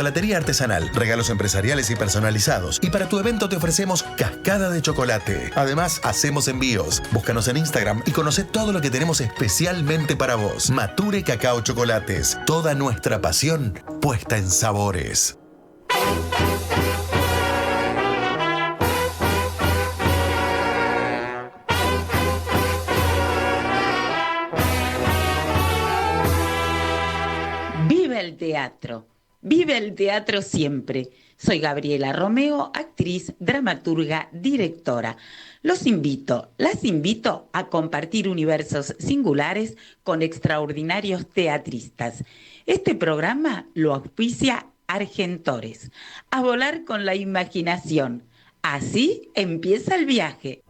chocolatería artesanal, regalos empresariales y personalizados. Y para tu evento te ofrecemos cascada de chocolate. Además, hacemos envíos. Búscanos en Instagram y conoce todo lo que tenemos especialmente para vos. Mature Cacao Chocolates. Toda nuestra pasión puesta en sabores. ¡Viva el teatro! ¡Viva el teatro siempre! Soy Gabriela Romeo, actriz, dramaturga, directora. Las invito a compartir universos singulares con extraordinarios teatristas. Este programa lo auspicia Argentores. A volar con la imaginación. Así empieza el viaje.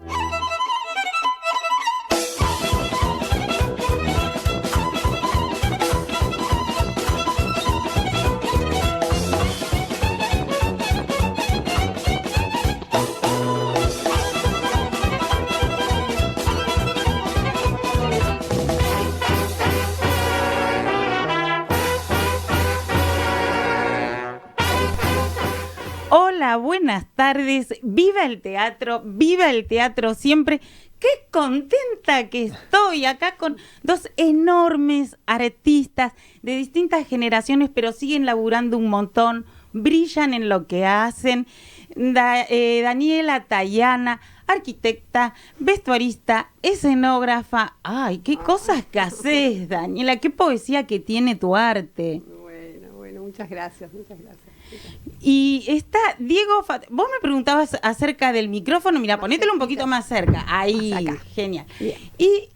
Hola, buenas tardes. Viva el teatro siempre. Qué contenta que estoy acá con dos enormes artistas de distintas generaciones, pero siguen laburando un montón, brillan en lo que hacen. Daniela Tayana, arquitecta, vestuarista, escenógrafa. Ay, qué cosas que haces, Daniela, qué poesía que tiene tu arte. Bueno, muchas gracias. Y está Diego, vos me preguntabas acerca del micrófono, mira, ponételo un poquito más cerca, ahí, genial. Bien. Y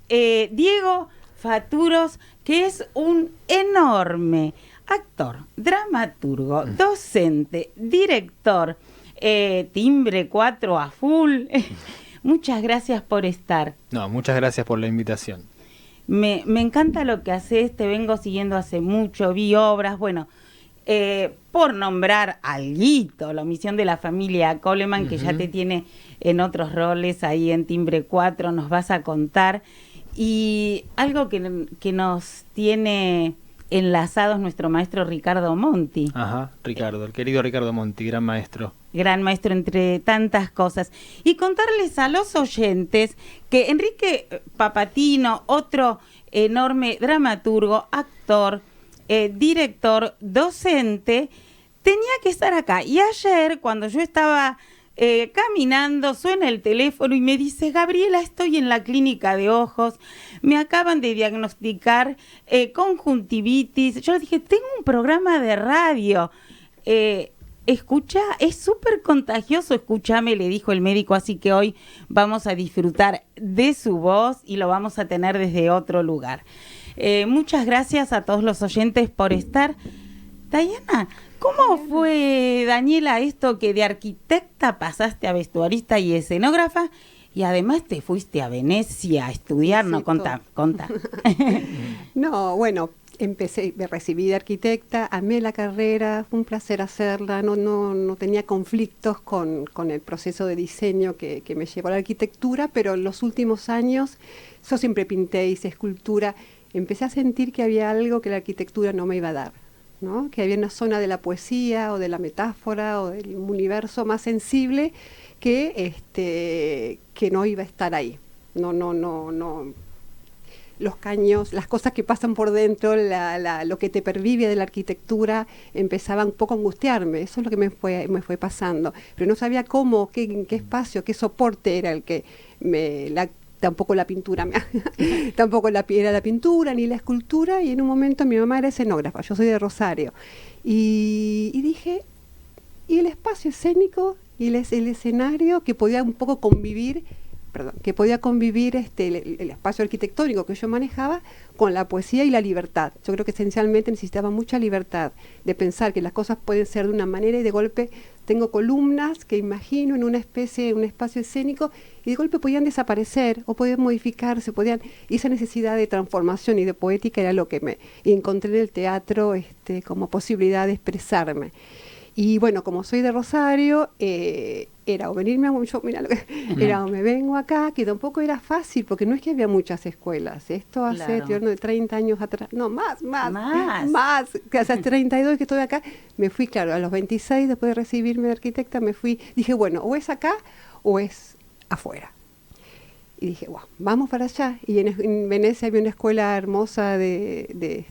Diego Faturos, que es un enorme actor, dramaturgo, docente, director, timbre 4 a full. Muchas gracias por estar. No, muchas gracias por la invitación. Me encanta lo que haces, te vengo siguiendo hace mucho, vi obras, bueno... por nombrar alguito, la omisión de la familia Coleman, que ya te tiene en otros roles ahí en Timbre 4, nos vas a contar. Y algo que nos tiene enlazados nuestro maestro Ricardo Monti. Ajá, Ricardo, el querido Ricardo Monti, gran maestro. Gran maestro entre tantas cosas. Y contarles a los oyentes que Enrique Papatino, otro enorme dramaturgo, actor, director, docente, tenía que estar acá. Y ayer, cuando yo estaba caminando, suena el teléfono y me dice: Gabriela, estoy en la clínica de ojos, me acaban de diagnosticar conjuntivitis. Yo le dije: tengo un programa de radio. Escucha, es súper contagioso, escúchame, le dijo el médico, así que hoy vamos a disfrutar de su voz y lo vamos a tener desde otro lugar. Muchas gracias a todos los oyentes por estar. Dayana, ¿cómo fue, Daniela, esto que de arquitecta pasaste a vestuarista y escenógrafa y además te fuiste a Venecia a estudiar? Sí, no, contá. No, bueno, me recibí de arquitecta, amé la carrera, fue un placer hacerla, no tenía conflictos con el proceso de diseño que me llevó a la arquitectura, pero en los últimos años yo siempre pinté, hice escultura. Empecé a sentir que había algo que la arquitectura no me iba a dar, ¿no? Que había una zona de la poesía o de la metáfora o del universo más sensible que no iba a estar ahí. No. Los caños, las cosas que pasan por dentro, lo que te pervive de la arquitectura empezaba un poco a angustiarme. Eso es lo que me fue pasando. Pero no sabía cómo, qué espacio, qué soporte era el que tampoco la pintura, tampoco era la pintura ni la escultura, y en un momento mi mamá era escenógrafa, yo soy de Rosario, y dije, y el espacio escénico y el escenario que podía un poco convivir, el espacio arquitectónico que yo manejaba con la poesía y la libertad. Yo creo que esencialmente necesitaba mucha libertad de pensar que las cosas pueden ser de una manera y de golpe tengo columnas que imagino en un espacio escénico y de golpe podían desaparecer o podían modificarse, y esa necesidad de transformación y de poética era lo que encontré en el teatro como posibilidad de expresarme. Y bueno, como soy de Rosario, era o venirme a yo, mira lo que era, o me vengo acá, que tampoco era fácil, porque no es que había muchas escuelas. Esto hace, Claro. estoy hablando de 30 años atrás, no, más, Más. que hace 32 que estoy acá. Me fui, claro, a los 26, después de recibirme de arquitecta, me fui, dije, bueno, o es acá o es afuera. Y dije, wow, vamos para allá. Y en Venecia había una escuela hermosa de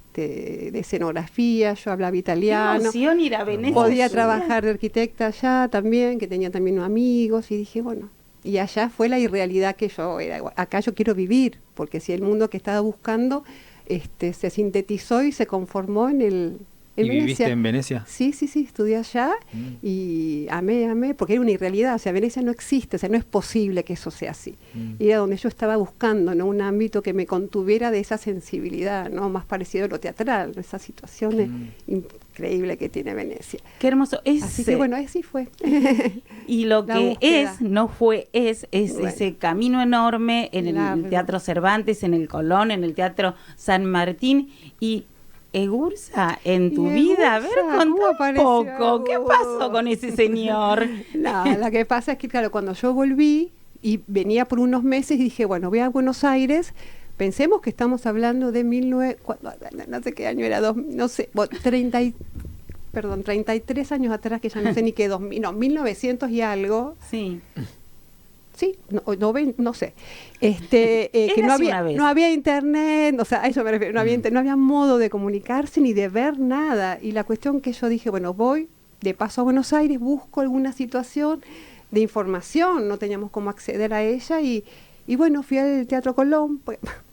escenografía, yo hablaba Qué italiano. emoción ir a Venecia. Podía a estudiar. trabajar de arquitecta allá también, que tenía también amigos, y dije, bueno, y allá fue la irrealidad que yo era. Acá yo quiero vivir, porque si el mundo que estaba buscando se sintetizó y se conformó en ¿Y Venecia. viviste en Venecia? Sí, estudié allá y amé, porque era una irrealidad, o sea, Venecia no existe, o sea, no es posible que eso sea así. Y era donde yo estaba buscando, ¿no? Un ámbito que me contuviera de esa sensibilidad, ¿no? Más parecido a lo teatral, esa situación increíble que tiene Venecia. Qué hermoso. Así que bueno, así fue. Y lo La que búsqueda. no fue, es Bueno. ese camino enorme en el Largo. Teatro Cervantes, en el Colón, en el Teatro San Martín. Y Egursa, en tu Y vida, a ver, Egursa, contá ¿cómo un apareció poco, ¿qué pasó con ese señor? No, lo que pasa es que, claro, cuando yo volví y venía por unos meses y dije, bueno, voy a Buenos Aires, pensemos que estamos hablando de no sé qué año era, no sé, 33 años atrás, que ya no sé ni qué, 1900 y algo. Sí. Sí, no sé. Que Era no así había, una vez. no había internet, o sea, a eso me refiero, no había modo de comunicarse ni de ver nada. Y la cuestión que yo dije, bueno, voy de paso a Buenos Aires, busco alguna situación de información, no teníamos cómo acceder a ella y bueno, fui al Teatro Colón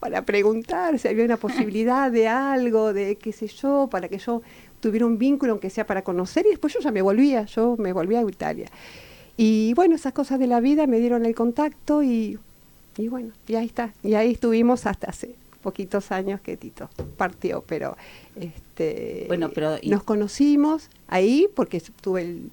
para preguntar si había una posibilidad de algo, de qué sé yo, para que yo tuviera un vínculo, aunque sea para conocer, y después yo me volvía a Italia. Y bueno, esas cosas de la vida me dieron el contacto y bueno, y ahí está. Y ahí estuvimos hasta hace poquitos años que Tito partió, pero Bueno, pero nos conocimos ahí porque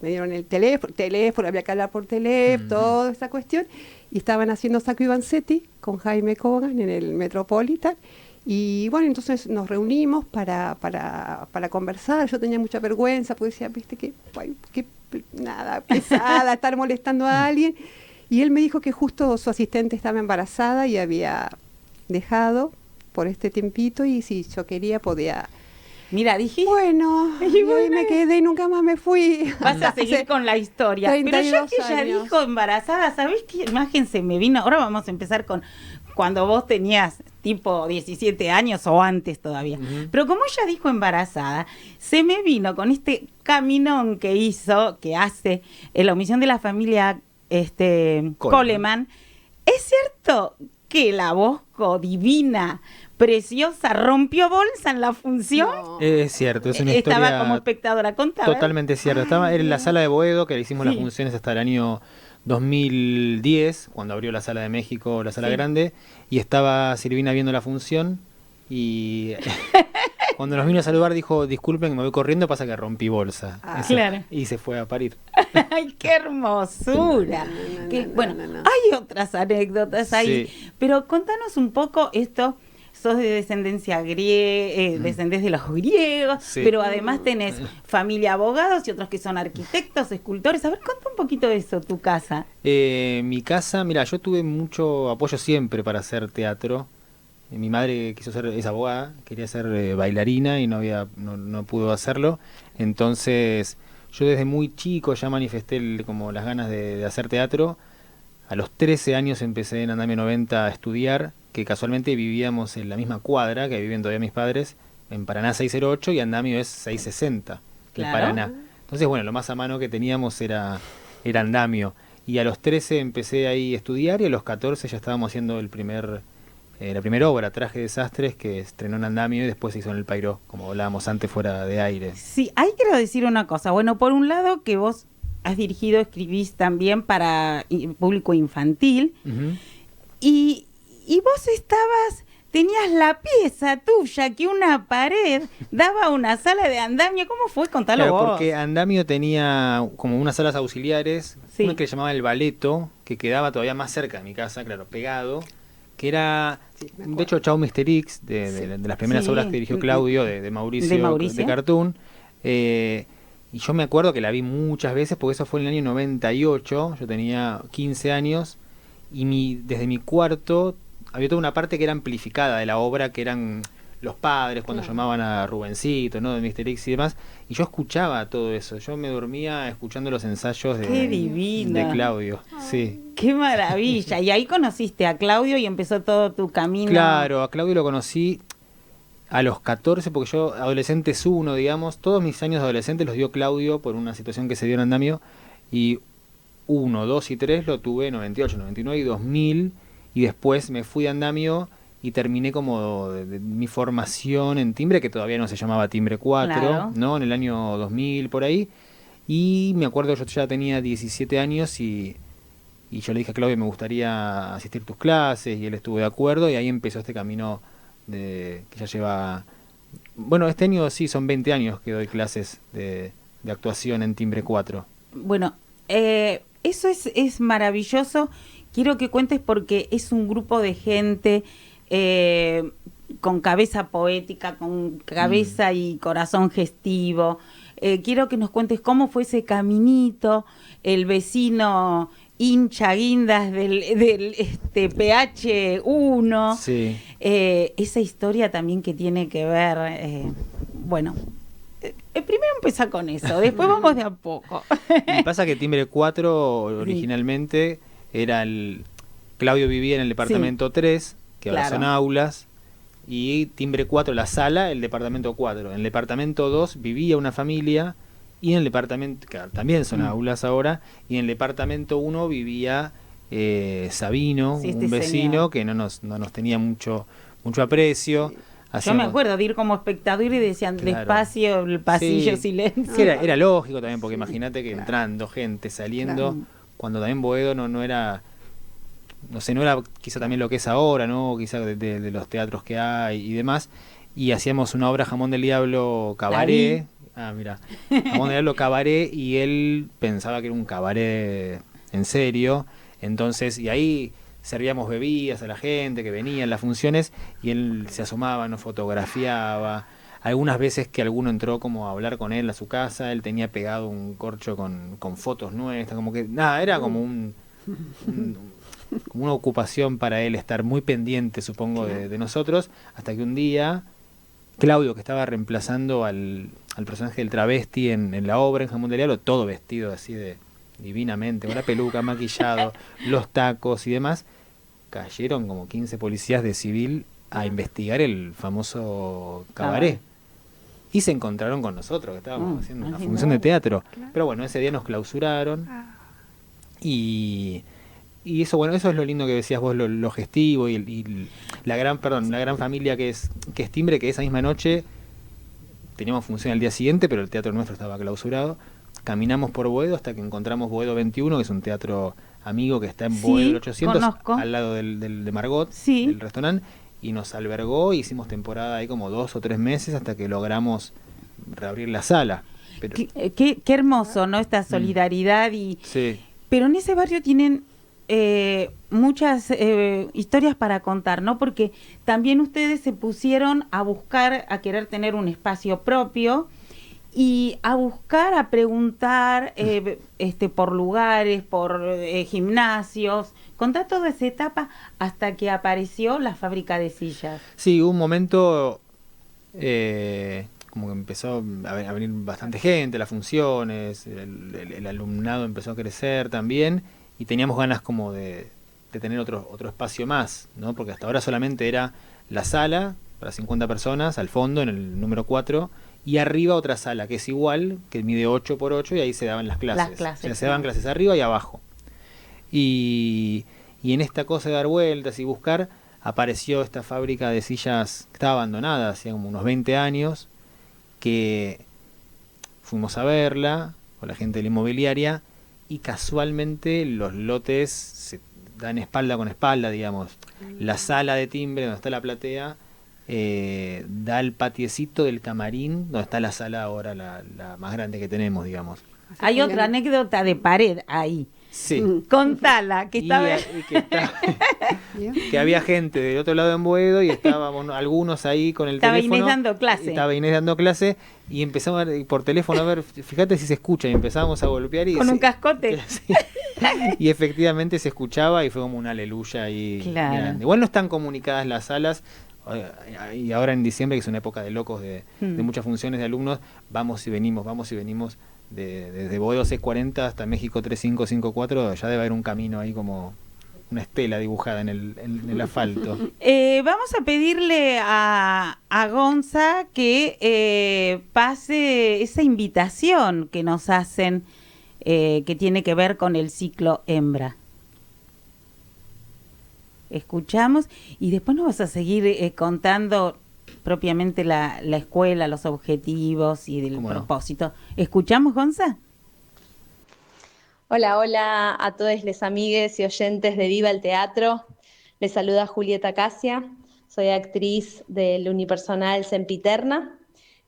me dieron el teléfono, había que hablar por teléfono, toda esa cuestión, y estaban haciendo Sacco y Vanzetti con Jaime Kogan en el Metropolitan. Y bueno, entonces nos reunimos para conversar. Yo tenía mucha vergüenza, porque decía, viste, que nada, pesada, estar molestando a alguien. Y él me dijo que justo su asistente estaba embarazada y había dejado por este tiempito, y si yo quería podía. Mira, dijiste, Bueno, y ahí me quedé y nunca más me fui. vas a seguir con la historia. Pero ya 32 que ella años. dijo embarazada, ¿sabés qué imagen se me vino? Ahora vamos a empezar con cuando vos tenías tipo 17 años o antes todavía. Pero como ella dijo embarazada, se me vino con este caminón que hace en la omisión de la familia Coleman. ¿Es cierto que la Bosco divina, preciosa, rompió bolsa en la función? No. Es cierto, es una Estaba historia como espectadora, contaba. totalmente cierta. Estaba en la sala de Boedo, que le hicimos las Sí. funciones hasta el año 2010, cuando abrió la Sala de México, la Sala Sí. Grande, y estaba Silvina viendo la función, y cuando nos vino a saludar dijo, disculpen que me voy corriendo, pasa que rompí bolsa. Claro. Y se fue a parir. ¡Ay, qué hermosura! No, Que, no, bueno, no. hay otras anécdotas ahí, Sí. pero contanos un poco esto. Sos de descendencia griega, descendés de los griegos, Sí. pero además tenés familia abogados y otros que son arquitectos, escultores. A ver, contá un poquito de eso, tu casa. Mi casa, mira, yo tuve mucho apoyo siempre para hacer teatro. Mi madre es abogada, quería ser bailarina y no pudo hacerlo. Entonces, yo desde muy chico ya manifesté como las ganas de hacer teatro. A los 13 años empecé en Andamio 90 a estudiar, que casualmente vivíamos en la misma cuadra que viven todavía mis padres, en Paraná 608, y Andamio es 660, Claro. en Paraná. Entonces, bueno, lo más a mano que teníamos era Andamio. Y a los 13 empecé ahí a estudiar, y a los 14 ya estábamos haciendo la primera obra, Traje de Desastres, que estrenó en Andamio y después se hizo en el Pairó, como hablábamos antes fuera de aire. Sí, ahí quiero decir una cosa. Bueno, por un lado que vos has dirigido, escribís también para público infantil, Ujú. y vos tenías la pieza tuya, que una pared daba a una sala de andamio. ¿Cómo fue? Contalo Claro, vos. porque Andamio tenía como unas salas auxiliares, Sí. una que se llamaba el Baleto, que quedaba todavía más cerca de mi casa, claro, pegado, que era, Sí, me acuerdo. de hecho, Chau Mister X, de las primeras Sí. obras que dirigió Claudio, de Mauricio, De Mauricio. de Cartoon, Y yo me acuerdo que la vi muchas veces porque eso fue en el año 98, yo tenía 15 años y desde mi cuarto había toda una parte que era amplificada de la obra, que eran los padres cuando llamaban a Rubencito, ¿no? De Mr. X y demás, y yo escuchaba todo eso, yo me dormía escuchando los ensayos ¡Qué divina! de Claudio. Sí. ¡Qué maravilla! Y ahí conociste a Claudio y empezó todo tu camino. Claro, a Claudio lo conocí a los 14, porque yo, adolescentes 1, digamos, todos mis años de adolescente los dio Claudio por una situación que se dio en Andamio, y 1, 2 y 3 lo tuve en 98, 99 y 2000, y después me fui a Andamio y terminé como de mi formación en timbre, que todavía no se llamaba Timbre 4, Claro. ¿no? En el año 2000, por ahí, y me acuerdo que yo ya tenía 17 años y yo le dije a Claudio, me gustaría asistir a tus clases, y él estuvo de acuerdo, y ahí empezó este camino que ya lleva, bueno, este año sí, son 20 años que doy clases de actuación en Timbre 4. Bueno, eso es maravilloso. Quiero que cuentes porque es un grupo de gente con cabeza poética, con cabeza y corazón gestivo. Quiero que nos cuentes cómo fue ese caminito, el vecino hincha guindas del PH1. Sí. Esa historia también que tiene que ver, bueno, primero empieza con eso, después vamos de a poco. Me pasa que Timbre 4 originalmente era Claudio vivía en el departamento 3, que ahora Claro. son aulas, y Timbre 4, la sala, el departamento 4. En el departamento 2 vivía una familia, y en el departamento, que también son aulas ahora, y en el departamento 1 vivía Sabino, Sí, un vecino señor. que no nos tenía mucho aprecio. Yo me Hacíamos- acuerdo de ir como espectador y decían Claro. despacio, el pasillo, Sí. silencio. Sí, era lógico también, porque imagínate que entrando gente, saliendo, Claro. cuando también Boedo no era, no sé, no era quizá también lo que es ahora, ¿no? Quizá de los teatros que hay y demás, y hacíamos una obra Jamón del Diablo Cabaret. Mira, Jamón del Diablo Cabaret, y él pensaba que era un cabaret en serio, entonces, y ahí servíamos bebidas a la gente que venía en las funciones, y él se asomaba, nos fotografiaba. Algunas veces que alguno entró como a hablar con él a su casa, él tenía pegado un corcho con fotos nuestras, como que nada, era como como una ocupación para él estar muy pendiente, supongo, de nosotros, hasta que un día Claudio, que estaba reemplazando al personaje del travesti en la obra, en Jamón del Diablo, todo vestido así de divinamente, con la peluca, maquillado, los tacos y demás, cayeron como 15 policías de civil a investigar el famoso cabaret. Y se encontraron con nosotros, que estábamos haciendo una función de teatro. Pero bueno, ese día nos clausuraron. Y eso, bueno, eso es lo lindo que decías vos, lo gestivo y la gran familia que es Timbre, que esa misma noche teníamos función al día siguiente, pero el teatro nuestro estaba clausurado. Caminamos por Boedo hasta que encontramos Boedo 21, que es un teatro amigo que está en Boedo del 800, conozco. al lado de Margot, Sí. del restaurante, y nos albergó, e hicimos temporada ahí como 2 o 3 meses hasta que logramos reabrir la sala. Pero, Qué hermoso, ¿no? Esta solidaridad y... sí. Pero en ese barrio tienen muchas historias para contar, ¿no? Porque también ustedes se pusieron a buscar, a querer tener un espacio propio y a buscar, a preguntar por lugares, por gimnasios. Contá toda esa etapa hasta que apareció la fábrica de sillas. Sí, hubo un momento como que empezó a venir bastante gente, las funciones, el alumnado empezó a crecer también, y teníamos ganas como de tener otro espacio más, ¿no? Porque hasta ahora solamente era la sala para 50 personas al fondo, en el número 4, y arriba otra sala que es igual, que mide 8 por 8, y ahí se daban las clases. O sea, se daban clases arriba y abajo. Y en esta cosa de dar vueltas y buscar, apareció esta fábrica de sillas que estaba abandonada hacía como unos 20 años, que fuimos a verla con la gente de la inmobiliaria, y casualmente los lotes se dan espalda con espalda, digamos. La sala de Timbre, donde está la platea, da al patiecito del camarín, donde está la sala ahora, la más grande que tenemos, digamos. Hay otra anécdota de pared ahí. Sí. Contala, que estaba... Bien. que había gente del otro lado en Boedo y estábamos algunos ahí con el Estaba teléfono. Inés dando clase. Estaba Inés dando clase y empezamos a ver por teléfono a ver, fíjate si se escucha, y empezamos a golpear y Con un cascote. Sí. Y efectivamente se escuchaba y fue como una aleluya ahí Claro. grande. Igual no están comunicadas las salas. Y ahora en diciembre, que es una época de locos de muchas funciones de alumnos, vamos y venimos desde Boedo C40 hasta México 3554, ya debe haber un camino ahí como una estela dibujada en el asfalto. Vamos a pedirle a Gonza que pase esa invitación que nos hacen, que tiene que ver con el ciclo Hembra. Escuchamos y después nos vas a seguir contando propiamente la escuela, los objetivos y el propósito. ¿Escuchamos, Gonza? Hola, hola a todos les amigues y oyentes de Viva el Teatro. Les saluda Julieta Casia, soy actriz del unipersonal Sempiterna.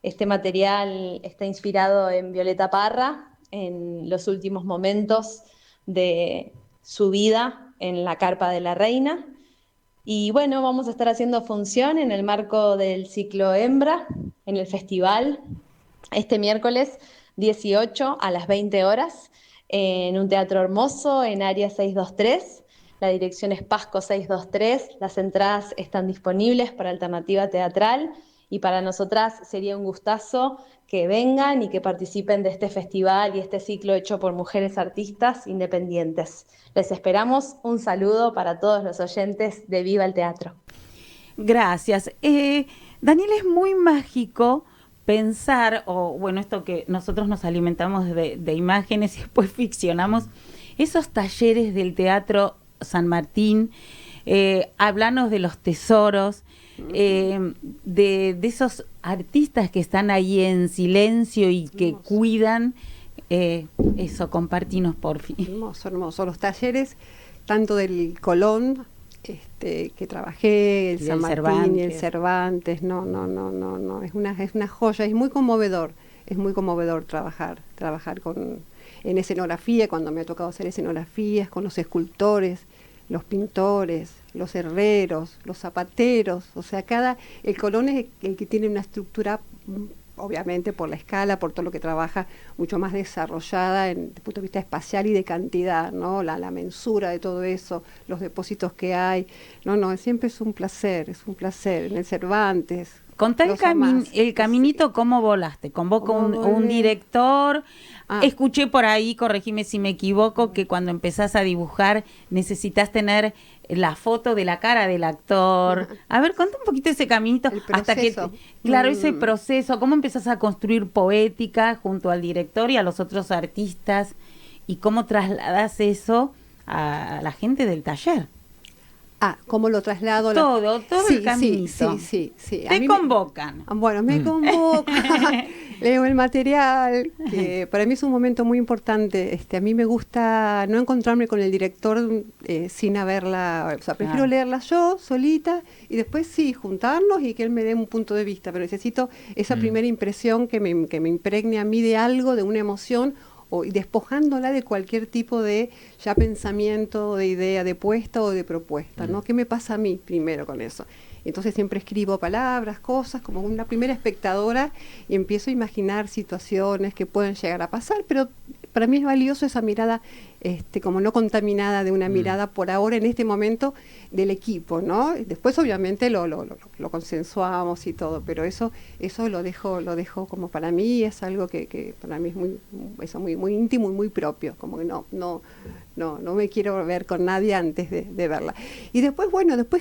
Este material está inspirado en Violeta Parra, en los últimos momentos de su vida en la Carpa de la Reina. Y bueno, vamos a estar haciendo función en el marco del ciclo Hembra, en el festival, este miércoles 18 a las 20 horas, en un teatro hermoso, en área 623. La dirección es Pasco 623. Las entradas están disponibles para Alternativa Teatral y para nosotras sería un gustazo que vengan y que participen de este festival y este ciclo hecho por mujeres artistas independientes. Les esperamos. Un saludo para todos los oyentes de Viva el Teatro. Gracias. Daniel, es muy mágico pensar, o bueno, esto que nosotros nos alimentamos de imágenes y después ficcionamos, esos talleres del Teatro San Martín, hablanos de los tesoros, de esos artistas que están ahí en silencio y que cuidan, eso, compartinos por fin. Hermoso, hermoso. Los talleres, tanto del Colón, que trabajé, el San Martín y el Cervantes, no, es una joya, es muy conmovedor trabajar en escenografía, cuando me ha tocado hacer escenografías, con los escultores, los pintores, los herreros, los zapateros, o sea, el Colón es el que tiene una estructura, obviamente por la escala, por todo lo que trabaja, mucho más desarrollada desde el punto de vista espacial y de cantidad, ¿no? La mensura de todo eso, los depósitos que hay. Siempre es un placer, en el Cervantes. Contá el caminito, ¿cómo volaste? Convoca un director. Escuché por ahí, corregime si me equivoco, que cuando empezás a dibujar necesitas tener la foto de la cara del actor. A ver, contá un poquito ese caminito. Hasta que, ese proceso, cómo empezás a construir poética junto al director y a los otros artistas, y cómo trasladas eso a la gente del taller. ¿Cómo lo traslado? Todo el caminito. Sí. Te convocan. Me convocan. Leo el material, que para mí es un momento muy importante. A mí me gusta no encontrarme con el director sin haberla, o sea, prefiero leerla yo, solita, y después juntarnos y que él me dé un punto de vista, pero necesito esa primera impresión que me impregne a mí de algo, de una emoción, y despojándola de cualquier tipo de pensamiento, de idea, de puesta o de propuesta, ¿no? ¿Qué me pasa a mí primero con eso? Entonces siempre escribo palabras, cosas, como una primera espectadora, y empiezo a imaginar situaciones que pueden llegar a pasar, pero para mí es valioso esa mirada, como no contaminada de una mirada por ahora, en este momento, del equipo, ¿no? Después obviamente lo consensuamos y todo, pero eso lo dejo como para mí, es algo que para mí es muy íntimo y muy propio, como que no me quiero ver con nadie antes de verla. Y después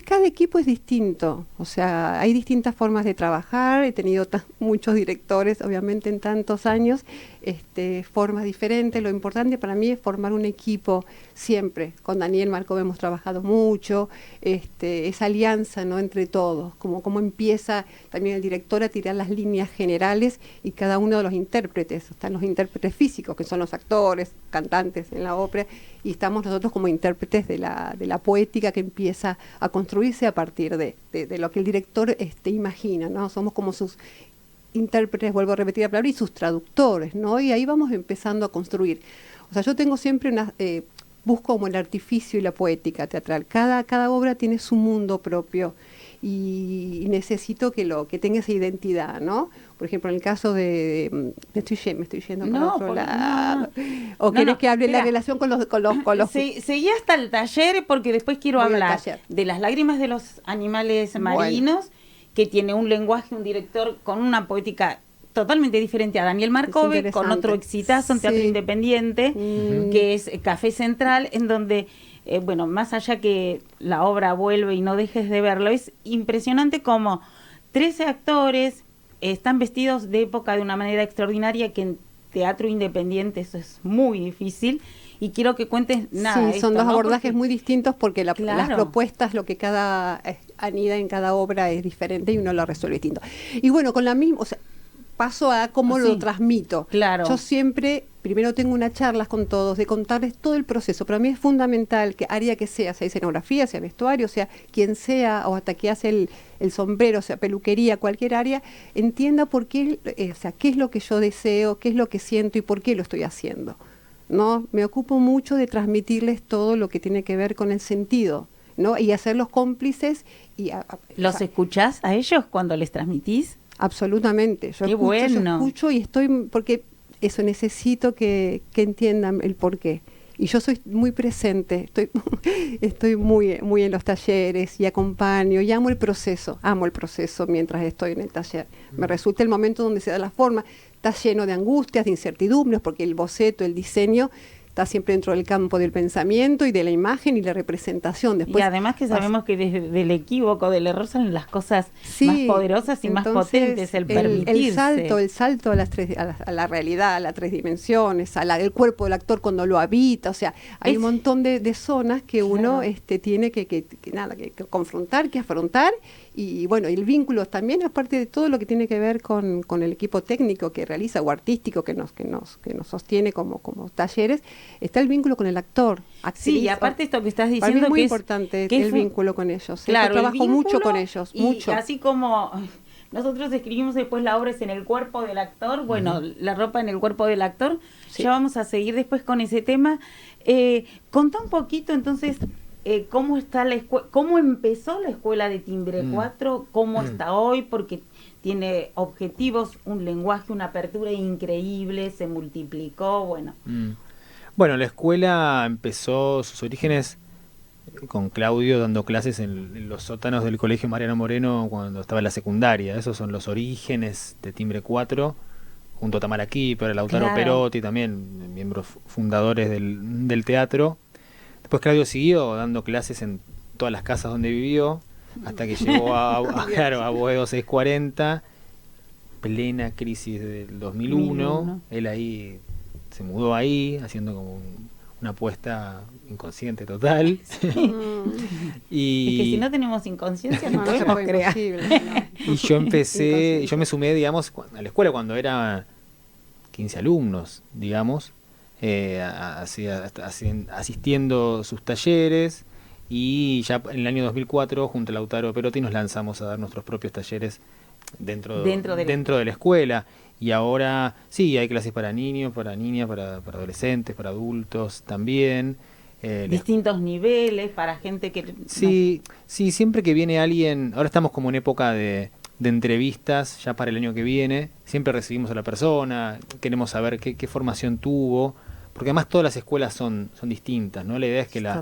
cada equipo es distinto, o sea, hay distintas formas de trabajar, he tenido muchos directores, obviamente, en tantos años, formas diferentes. Lo importante para mí es formar un equipo siempre. Con Daniel Marcov hemos trabajado mucho, esa alianza, ¿no?, entre todos, como empieza también el director a tirar las líneas generales, y cada uno de los intérpretes, están los intérpretes físicos, que son los actores, cantantes en la ópera, y estamos nosotros como intérpretes de la poética que empieza a construirse a partir de lo que el director imagina, ¿no? Somos como sus intérpretes, vuelvo a repetir la palabra, y sus traductores, ¿no? Y ahí vamos empezando a construir. O sea, yo tengo siempre busco como el artificio y la poética teatral. Cada obra tiene su mundo propio y necesito que tenga esa identidad, ¿no? Por ejemplo, en el caso de me estoy yendo para otro lado. ¿O querés que hable la relación con los Seguí hasta el taller, porque después quiero hablar de Las lágrimas de los animales marinos, que tiene un lenguaje, un director con una poética totalmente diferente a Daniel Marcove, con otro exitazo en teatro independiente, que es Café Central, en donde, bueno, más allá que la obra vuelve y no dejes de verlo, es impresionante como 13 actores están vestidos de época de una manera extraordinaria, que en teatro independiente eso es muy difícil. Y quiero que cuentes nada. Sí, son dos abordajes muy distintos, porque las propuestas, lo que cada anida en cada obra es diferente y uno lo resuelve distinto. Y bueno, con la misma, o sea, paso a cómo lo transmito. Claro. Yo siempre, primero tengo unas charlas con todos, de contarles todo el proceso. Para mí es fundamental que área que sea escenografía, sea vestuario, sea quien sea, o hasta que hace el sombrero, sea peluquería, cualquier área, entienda por qué, o sea, qué es lo que yo deseo, qué es lo que siento y por qué lo estoy haciendo. ¿No? Me ocupo mucho de transmitirles todo lo que tiene que ver con el sentido, ¿no? Y hacerlos cómplices. ¿Los escuchás a ellos cuando les transmitís? Absolutamente. Yo escucho y estoy, porque eso, necesito que entiendan el porqué. Y yo soy muy presente, estoy muy en los talleres y acompaño y amo el proceso mientras estoy en el taller. Me resulta el momento donde se da la forma. Está lleno de angustias, de incertidumbres, porque el boceto, el diseño, está siempre dentro del campo del pensamiento y de la imagen y la representación. Después, y además que sabemos que desde el equívoco, del error, salen las cosas más poderosas y más potentes, el permitirse. El salto a la realidad, a las 3 dimensiones, el cuerpo del actor cuando lo habita, o sea, hay un montón de zonas que uno tiene que confrontar, que afrontar. Y bueno, el vínculo también, aparte de todo lo que tiene que ver con el equipo técnico que realiza, o artístico que nos sostiene como talleres, está el vínculo con el actor, actriz. Sí, y aparte esto que estás diciendo, para mí es muy que importante el vínculo con ellos. Claro, yo trabajo mucho con ellos, mucho. Así como nosotros escribimos después la obra es en el cuerpo del actor, bueno, la ropa en el cuerpo del actor, ya vamos a seguir después con ese tema. Contá un poquito entonces cómo está cómo empezó la Escuela de Timbre 4, cómo está hoy, porque tiene objetivos, un lenguaje, una apertura increíble, se multiplicó, bueno. Bueno, la escuela empezó sus orígenes con Claudio dando clases en los sótanos del Colegio Mariano Moreno cuando estaba en la secundaria. Esos son los orígenes de Timbre 4, junto a Tamara Kipper, Lautaro Perotti, también miembros fundadores del teatro. Después Claudio siguió dando clases en todas las casas donde vivió, hasta que llegó a Boedo 640, plena crisis del 2001. Él ahí se mudó ahí, haciendo como una apuesta inconsciente total. Y es que si no tenemos inconsciencia no podemos crear. Y yo me sumé, digamos, a la escuela cuando era 15 alumnos, digamos, asistiendo sus talleres, y ya en el año 2004 junto a Lautaro Perotti nos lanzamos a dar nuestros propios talleres dentro de la escuela. Y ahora sí, hay clases para niños, para niñas, para adolescentes, para adultos también. Distintos niveles, para gente que... Sí, siempre que viene alguien, ahora estamos como en época de entrevistas ya para el año que viene, siempre recibimos a la persona, queremos saber qué formación tuvo, porque además todas las escuelas son distintas, ¿no? La idea es que la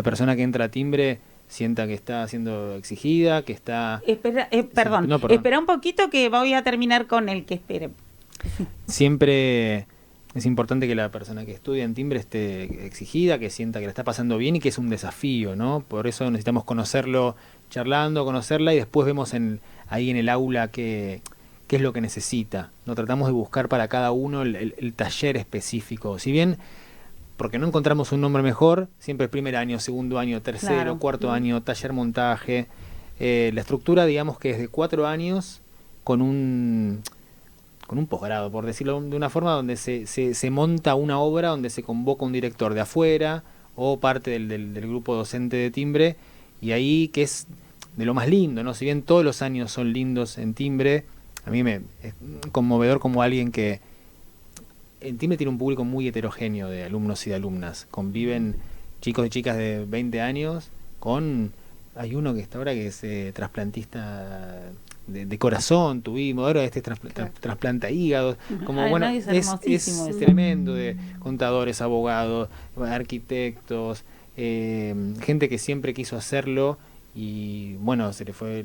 persona que entra a Timbre sienta que está siendo exigida, que está... Espera un poquito que voy a terminar con el que espere. Siempre es importante que la persona que estudia en Timbre esté exigida, que sienta que la está pasando bien y que es un desafío, ¿no? Por eso necesitamos conocerlo charlando, conocerla, y después vemos ahí en el aula qué es lo que necesita. No tratamos de buscar para cada uno el taller específico. Si bien, porque no encontramos un nombre mejor, siempre primer año, segundo año, tercero, cuarto año, taller montaje. La estructura, digamos que es de 4 años con un posgrado, por decirlo de una forma, donde se monta una obra, donde se convoca un director de afuera o parte del grupo docente de Timbre, y ahí que es de lo más lindo, ¿no? Si bien todos los años son lindos en Timbre, a mí es conmovedor como alguien que en Timbre tiene un público muy heterogéneo de alumnos y de alumnas, conviven chicos y chicas de 20 años hay uno que está ahora que es trasplantista de corazón, tuvimos, ahora trasplanta hígados, como Ay, bueno, no, es es hermosísimo eso. tremendo, de contadores, abogados, arquitectos, gente que siempre quiso hacerlo y bueno, se le fue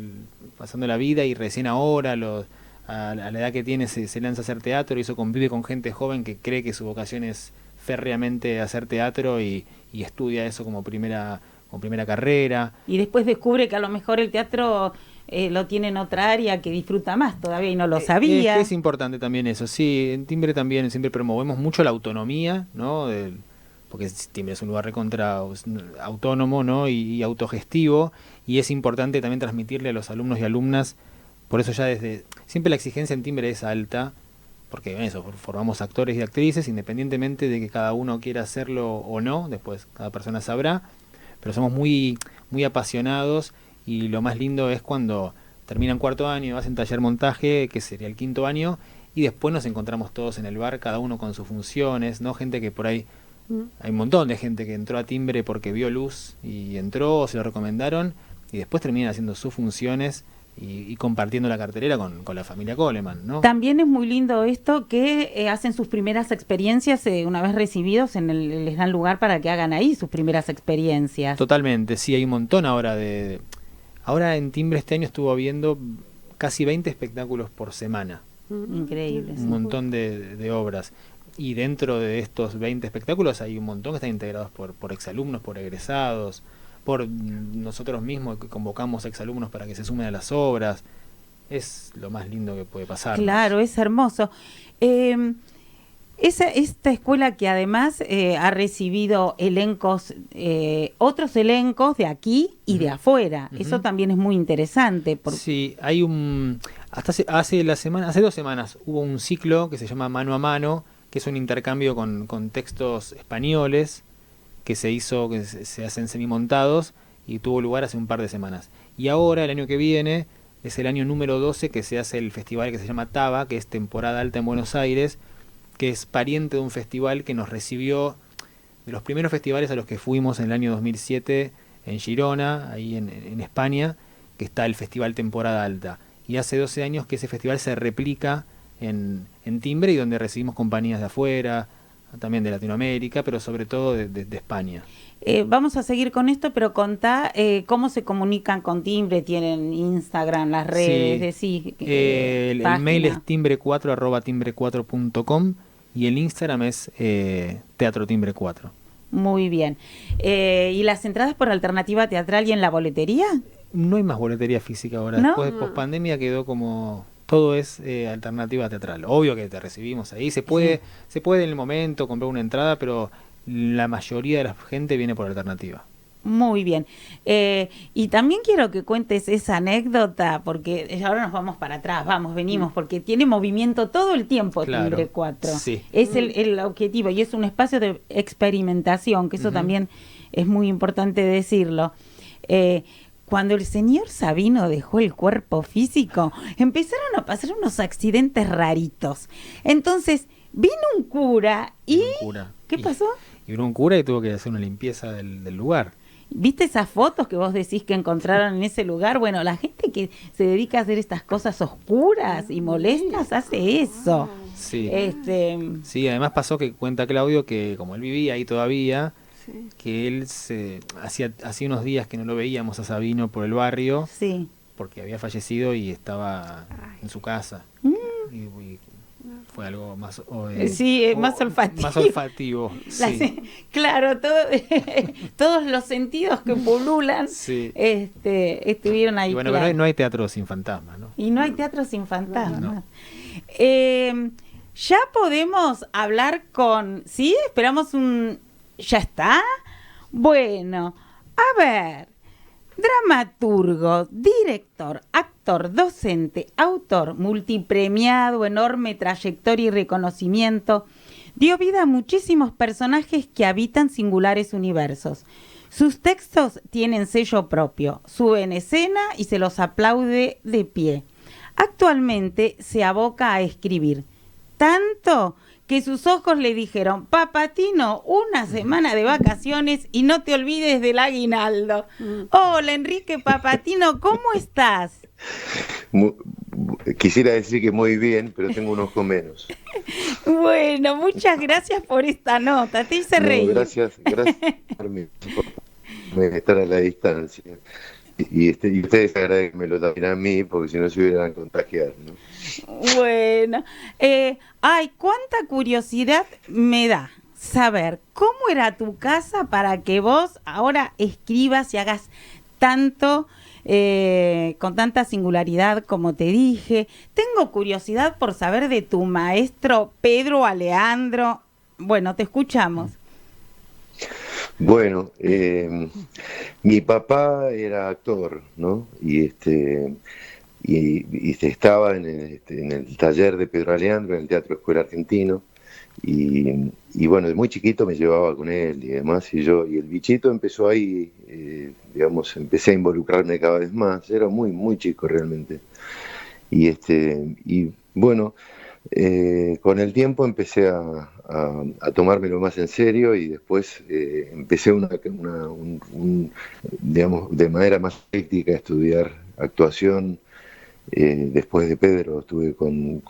pasando la vida y recién ahora a la edad que tiene se lanza a hacer teatro y eso convive con gente joven que cree que su vocación es férreamente hacer teatro y estudia eso como primera carrera. Y después descubre que a lo mejor el teatro lo tiene en otra área que disfruta más todavía y no lo sabía. Es importante también eso, sí, en Timbre también siempre promovemos mucho la autonomía, ¿no? Porque Timbre es un lugar recontra autónomo, ¿no? Y autogestivo, y es importante también transmitirle a los alumnos y alumnas, por eso ya siempre la exigencia en Timbre es alta, porque en eso, formamos actores y actrices, independientemente de que cada uno quiera hacerlo o no, después cada persona sabrá, pero somos muy, muy apasionados y lo más lindo es cuando terminan cuarto año, hacen taller montaje, que sería el quinto año, y después nos encontramos todos en el bar, cada uno con sus funciones, ¿no? Gente que por ahí, hay un montón de gente que entró a Timbre porque vio luz y entró o se lo recomendaron, y después terminan haciendo sus funciones y compartiendo la cartelera con la familia Coleman, ¿no? También es muy lindo esto que hacen sus primeras experiencias una vez recibidos, les dan lugar para que hagan ahí sus primeras experiencias. Totalmente, sí, hay un montón ahora Ahora en Timbre este año estuvo habiendo casi 20 espectáculos por semana. Increíble. Un montón de obras. Y dentro de estos 20 espectáculos hay un montón que están integrados por exalumnos, por egresados, por nosotros mismos que convocamos exalumnos para que se sumen a las obras. Es lo más lindo que puede pasar. Claro, es hermoso. Esta escuela que además ha recibido otros elencos de aquí y de afuera. Eso también es muy interesante. Sí, hay hace 2 semanas hubo un ciclo que se llama Mano a Mano, que es un intercambio con textos españoles que se hacen semimontados y tuvo lugar hace un par de semanas. Y ahora, el año que viene, es el año número 12 que se hace el festival que se llama TABA, que es temporada alta en Buenos Aires, que es pariente de un festival que nos recibió, de los primeros festivales a los que fuimos en el año 2007 en Girona, ahí en España, que está el Festival Temporada Alta. Y hace 12 años que ese festival se replica en Timbre y donde recibimos compañías de afuera, también de Latinoamérica, pero sobre todo de España. Vamos a seguir con esto, pero contá cómo se comunican con Timbre. Tienen Instagram, las redes, sí. El mail es timbre4@timbre4.com y el Instagram es Teatro Timbre 4. Muy bien. ¿Y las entradas por alternativa teatral y en la boletería? No hay más boletería física ahora. ¿No? Después de pospandemia quedó como... Todo es alternativa teatral. Obvio que te recibimos ahí. Se puede en el momento comprar una entrada, pero la mayoría de la gente viene por alternativa. Muy bien. Y también quiero que cuentes esa anécdota, porque ahora nos vamos para atrás, venimos, porque tiene movimiento todo el tiempo. Claro, Timbre 4. Sí. Es el objetivo y es un espacio de experimentación, que eso también es muy importante decirlo. Cuando el señor Sabino dejó el cuerpo físico, empezaron a pasar unos accidentes raritos. Entonces, vino un cura y... ¿Qué pasó? Y vino un cura y tuvo que hacer una limpieza del lugar. ¿Viste esas fotos que vos decís que encontraron en ese lugar? Bueno, la gente que se dedica a hacer estas cosas oscuras y molestas hace eso. Sí. Sí, además pasó que cuenta Claudio que como él vivía ahí todavía... Sí. Que él hacía unos días que no lo veíamos a Sabino por el barrio, sí, porque había fallecido y estaba en su casa. Y fue algo más más olfativo. Más olfativo. Sí. Claro, todos los sentidos que pululan estuvieron ahí. Y bueno, claro. Pero no hay teatro sin fantasmas, ¿no? Y no hay teatro sin fantasmas. No. Ya podemos hablar ¿sí? Esperamos ¿Ya está? Bueno, a ver, dramaturgo, director, actor, docente, autor, multipremiado, enorme trayectoria y reconocimiento, dio vida a muchísimos personajes que habitan singulares universos. Sus textos tienen sello propio, sube en escena y se los aplaude de pie. Actualmente se aboca a escribir, tanto que sus ojos le dijeron: Papatino, una semana de vacaciones y no te olvides del aguinaldo. Hola, Enrique Papatino, ¿cómo estás? Quisiera decir que muy bien, pero tengo un ojo menos. Bueno, muchas gracias por esta nota, te hice reír. Gracias por estar a la distancia. Y ustedes agradecemelo también a mí, porque si no se hubieran contagiado, ¿no? Bueno, cuánta curiosidad me da saber cómo era tu casa para que vos ahora escribas y hagas tanto, con tanta singularidad como te dije. Tengo curiosidad por saber de tu maestro Pedro Aleandro. Bueno, te escuchamos. Bueno, mi papá era actor, ¿no? Y estaba en el taller de Pedro Aleandro, en el Teatro Escuela Argentino, y bueno, de muy chiquito me llevaba con él y demás, y el bichito empezó ahí, digamos, empecé a involucrarme cada vez más. Era muy, muy chico realmente. Y bueno, con el tiempo empecé a tomármelo más en serio, y después empecé digamos, de manera más práctica a estudiar actuación. Después de Pedro estuve con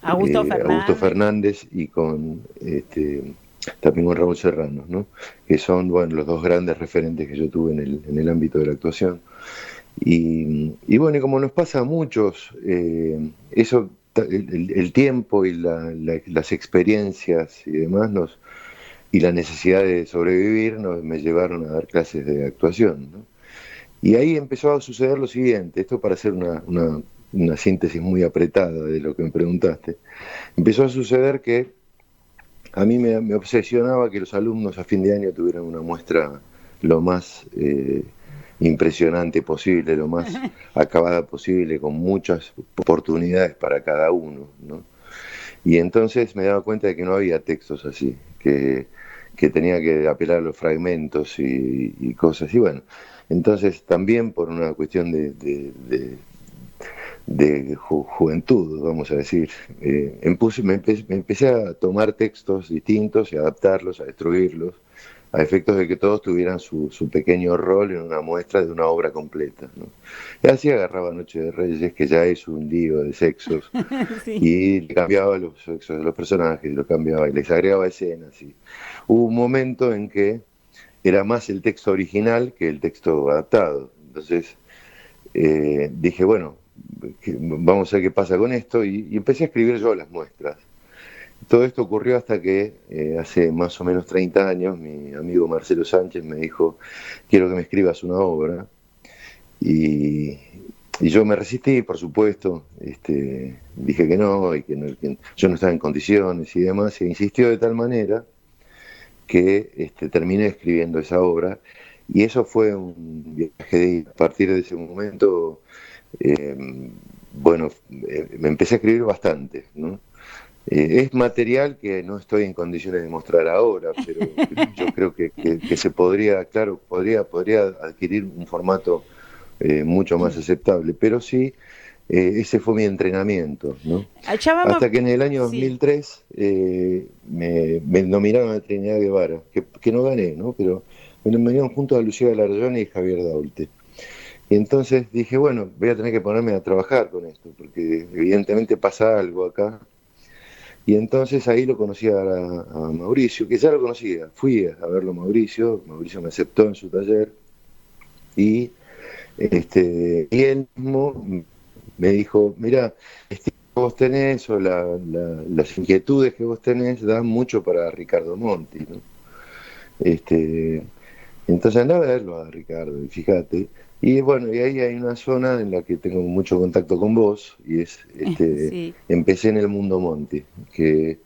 Augusto Fernández y también con Raúl Serrano, ¿no? Que son, bueno, los dos grandes referentes que yo tuve en el ámbito de la actuación. Y bueno, y como nos pasa a muchos, eso, el tiempo y las experiencias y demás y la necesidad de sobrevivir me llevaron a dar clases de actuación, ¿no? Y ahí empezó a suceder lo siguiente, esto para hacer una síntesis muy apretada de lo que me preguntaste. Empezó a suceder que a mí me obsesionaba que los alumnos a fin de año tuvieran una muestra lo más impresionante posible, lo más acabada posible, con muchas oportunidades para cada uno, ¿no? Y entonces me daba cuenta de que no había textos así, que tenía que apelar a los fragmentos y cosas. Y bueno, entonces también por una cuestión de juventud, vamos a decir, me empecé a tomar textos distintos y a adaptarlos, a destruirlos, a efectos de que todos tuvieran su pequeño rol en una muestra de una obra completa, ¿no? Y así agarraba Noche de Reyes, que ya es un lío de sexos, sí, y le cambiaba los sexos de los personajes, lo cambiaba y les agregaba escenas. Y hubo un momento en que era más el texto original que el texto adaptado. Entonces dije, bueno, vamos a ver qué pasa con esto, y empecé a escribir yo las muestras. Todo esto ocurrió hasta que hace más o menos 30 años mi amigo Marcelo Sánchez me dijo: quiero que me escribas una obra, y yo me resistí, por supuesto, dije que no, y que yo no estaba en condiciones y demás, e insistió de tal manera que terminé escribiendo esa obra, y eso fue un viaje. A partir de ese momento, me empecé a escribir bastante, ¿no? Es material que no estoy en condiciones de mostrar ahora, pero yo creo que se podría adquirir un formato mucho más aceptable, pero sí, ese fue mi entrenamiento, ¿no? Hasta que en el año 2003 me nominaron a Trinidad Guevara, que no gané, ¿no? Pero me nominaron junto a Lucía Galarrone y Javier Daulte. Y entonces dije, bueno, voy a tener que ponerme a trabajar con esto, porque evidentemente pasa algo acá. Y entonces ahí lo conocí a Mauricio, que ya lo conocía. Fui a verlo a Mauricio me aceptó en su taller, y él mismo me dijo: mira, que vos tenés, o las inquietudes que vos tenés, dan mucho para Ricardo Monti, ¿no? Entonces andaba a verlo a Ricardo, y fíjate. Y bueno, y ahí hay una zona en la que tengo mucho contacto con vos, y es sí. Empecé en el mundo Monti, que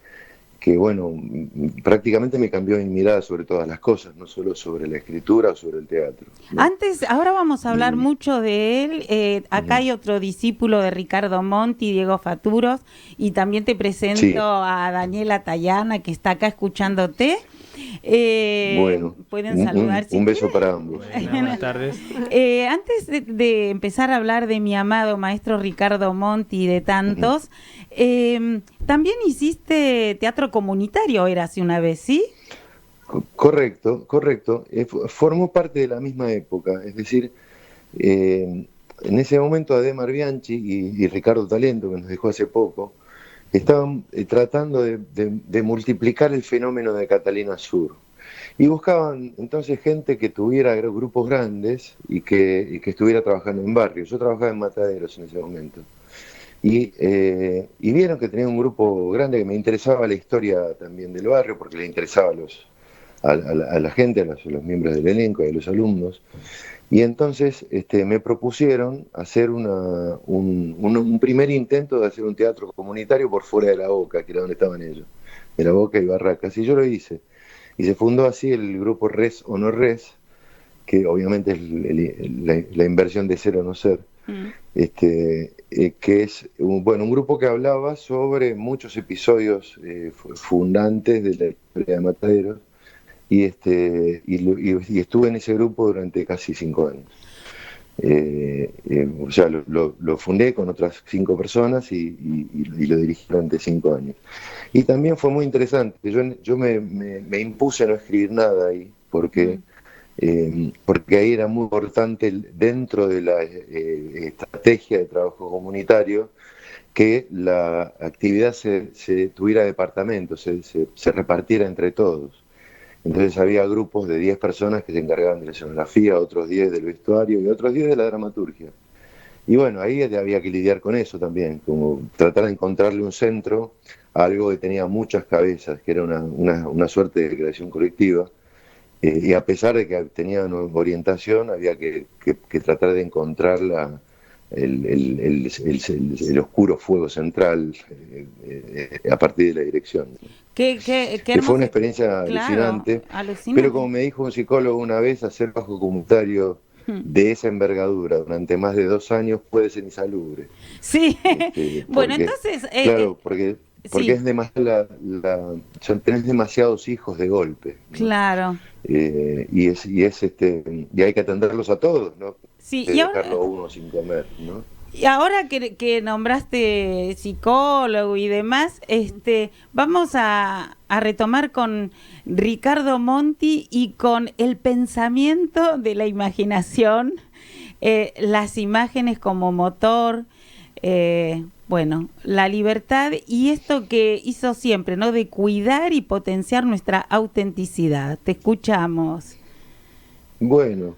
bueno, prácticamente me cambió mi mirada sobre todas las cosas, no solo sobre la escritura o sobre el teatro, ¿no? Ahora vamos a hablar mucho de él. Acá hay otro discípulo de Ricardo Monti, Diego Faturos, y también te presento a Daniela Tayana, que está acá escuchándote. Bueno, pueden saludar si un beso quieren. para ambos. Buenas tardes. Antes de empezar a hablar de mi amado maestro Ricardo Monti y de tantos, también hiciste teatro comunitario, era hace una vez, ¿sí? Correcto, correcto. Formó parte de la misma época, es decir, en ese momento Ademar Bianchi y Ricardo Talento, que nos dejó hace poco, estaban tratando de multiplicar el fenómeno de Catalina Sur. Y buscaban entonces gente que tuviera grupos grandes y que estuviera trabajando en barrios. Yo trabajaba en Mataderos en ese momento. Y vieron que tenía un grupo grande que me interesaba la historia también del barrio, porque le interesaba a la gente, a los miembros del elenco y a los alumnos. Y entonces me propusieron hacer un primer intento de hacer un teatro comunitario por fuera de La Boca, que era donde estaban ellos, de La Boca y Barracas. Y yo lo hice. Y se fundó así el grupo Res o No Res, que obviamente es la inversión de ser o no ser, que es un grupo que hablaba sobre muchos episodios fundantes de la historia de Mataderos, y estuve en ese grupo durante casi 5 años. O sea, lo fundé con otras 5 personas y lo dirigí durante 5 años. Y también fue muy interesante. Yo me impuse a no escribir nada ahí, porque ahí era muy importante dentro de la estrategia de trabajo comunitario que la actividad se tuviera departamentos, se repartiera entre todos. Entonces había grupos de 10 personas que se encargaban de la escenografía, otros 10 del vestuario y otros 10 de la dramaturgia. Y bueno, ahí había que lidiar con eso también, como tratar de encontrarle un centro a algo que tenía muchas cabezas, que era una suerte de creación colectiva. Y a pesar de que tenía una orientación, había que tratar de encontrar el oscuro fuego central a partir de la dirección. Qué Que fue una experiencia alucinante, pero como me dijo un psicólogo una vez, hacer trabajo comunitario de esa envergadura durante más de 2 años puede ser insalubre. Sí, bueno, entonces... claro, porque sí. es demasiado tenés demasiados hijos de golpe, ¿no? Claro. Y hay que atenderlos a todos, ¿no? Sí, de y ahora, dejarlo a uno sin comer, ¿no? Y ahora que nombraste psicólogo y demás, vamos a retomar con Ricardo Monti y con el pensamiento de la imaginación, las imágenes como motor, bueno, la libertad y esto que hizo siempre, ¿no? De cuidar y potenciar nuestra autenticidad. Te escuchamos. Bueno,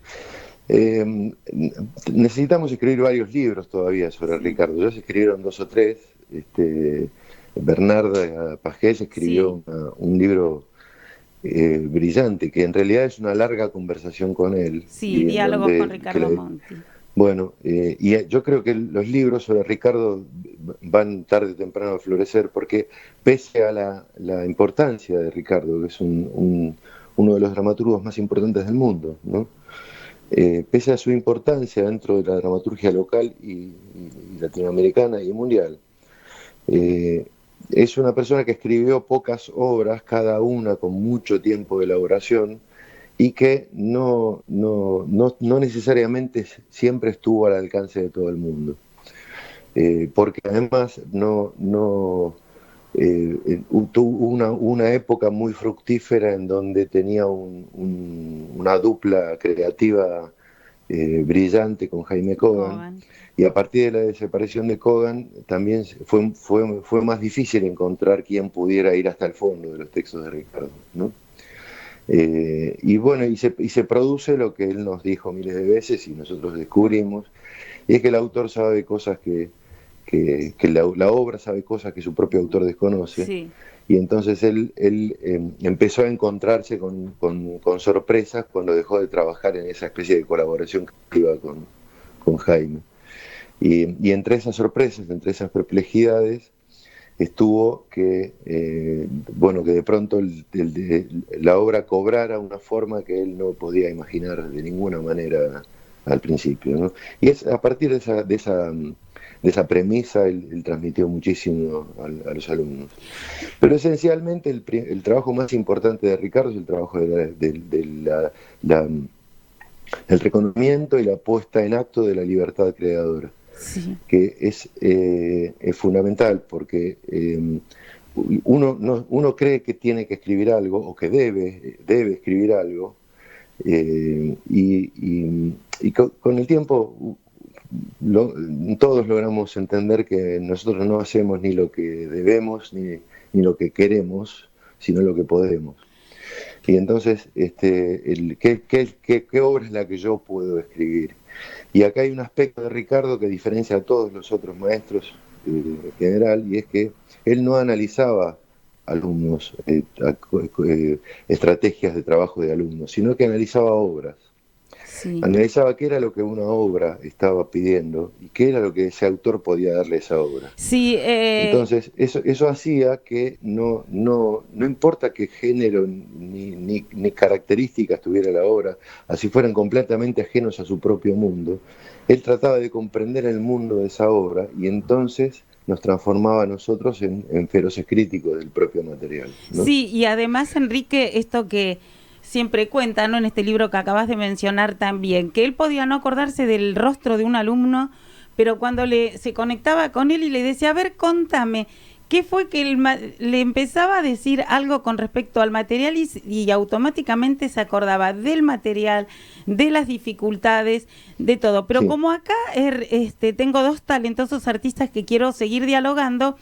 necesitamos escribir varios libros todavía sobre Ricardo. Ya se escribieron 2 o 3. Bernarda Pagés escribió un libro brillante, que en realidad es una larga conversación con él. Sí, diálogos con Ricardo Monti. Bueno, y yo creo que los libros sobre Ricardo van tarde o temprano a florecer, porque pese a la importancia de Ricardo, que es uno de los dramaturgos más importantes del mundo, ¿no? Pese a su importancia dentro de la dramaturgia local y latinoamericana y mundial, es una persona que escribió pocas obras, cada una con mucho tiempo de elaboración, y que no necesariamente siempre estuvo al alcance de todo el mundo. Porque además tuvo una época muy fructífera en donde tenía una dupla creativa brillante con Jaime Kogan. Y a partir de la desaparición de Kogan también fue más difícil encontrar quien pudiera ir hasta el fondo de los textos de Ricardo, ¿no? Y bueno, y se produce lo que él nos dijo miles de veces y nosotros descubrimos, y es que el autor sabe cosas que la obra sabe cosas que su propio autor desconoce. Sí. Y entonces él empezó a encontrarse con sorpresas cuando dejó de trabajar en esa especie de colaboración creativa con Jaime. Y entre esas sorpresas, entre esas perplejidades, estuvo que de pronto la obra cobrara una forma que él no podía imaginar de ninguna manera al principio, ¿no? Y es a partir de esa premisa él transmitió muchísimo a los alumnos. Pero esencialmente el trabajo más importante de Ricardo es el trabajo el reconocimiento y la puesta en acto de la libertad creadora, Sí. que es fundamental, porque uno cree que tiene que escribir algo o que debe escribir algo, y con el tiempo todos logramos entender que nosotros no hacemos ni lo que debemos ni lo que queremos, sino lo que podemos. Y entonces, ¿qué obra es la que yo puedo escribir? Y acá hay un aspecto de Ricardo que diferencia a todos los otros maestros en general, y es que él no analizaba alumnos, estrategias de trabajo de alumnos, sino que analizaba obras. Sí. Analizaba qué era lo que una obra estaba pidiendo y qué era lo que ese autor podía darle a esa obra. Sí, Entonces, eso hacía que no importa qué género ni características tuviera la obra, así fueran completamente ajenos a su propio mundo, él trataba de comprender el mundo de esa obra y entonces nos transformaba a nosotros en feroces críticos del propio material, ¿no? Sí, y además, Enrique, esto que siempre cuenta, ¿no?, en este libro que acabas de mencionar también, que él podía no acordarse del rostro de un alumno, pero cuando se conectaba con él y le decía, a ver, contame, ¿qué fue que le empezaba a decir algo con respecto al material y automáticamente se acordaba del material, de las dificultades, de todo? Pero Sí. como acá tengo dos talentosos artistas que quiero seguir dialogando,